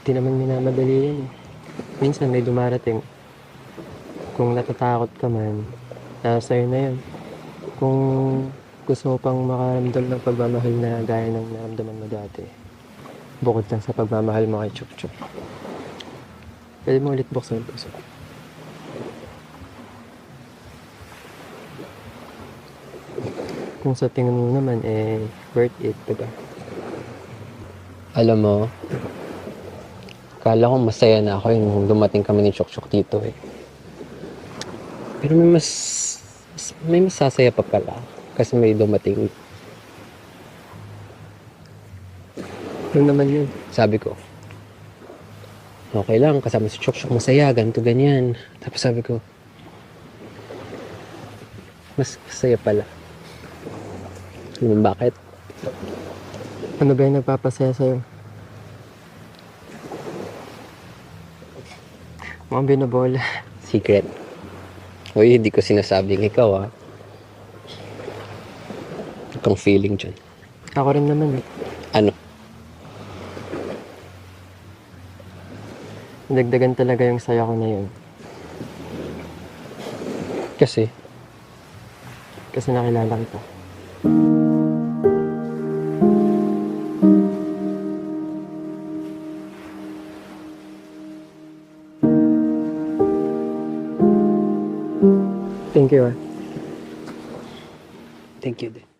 Di naman minamadali yan eh. Minsan may dumarating. Kung natatakot ka man, nasa sa'yo na yun. Kung gusto mo pang makaramdam ng pagmamahal na gaya ng naramdaman mo dati, bukod lang sa pagmamahal mo kay Chuk Chuk, pwede mo ulit buksan ang puso. Kung sa tingin mo naman, worth it, diba? Alam mo, akala ko masaya na ako yung dumating kami ni Chok Chok dito eh. Pero may mas sasaya pa pala kasi may dumating. Yun naman yun. Sabi ko, okay lang, kasama si Chok Chok, masaya, ganito, ganyan. Tapos sabi ko, mas masaya pala. Alam mo bakit? Ano ba yung nagpapasaya sa'yo? Mukhang binobola. Secret. Uy, hindi ko sinasabing ikaw ah. Itong feeling dyan. Ako rin naman eh. Ano? Dagdagan talaga yung saya ko na yun. Kasi, Kasi nakilala kita. Thank you ah. thank you din.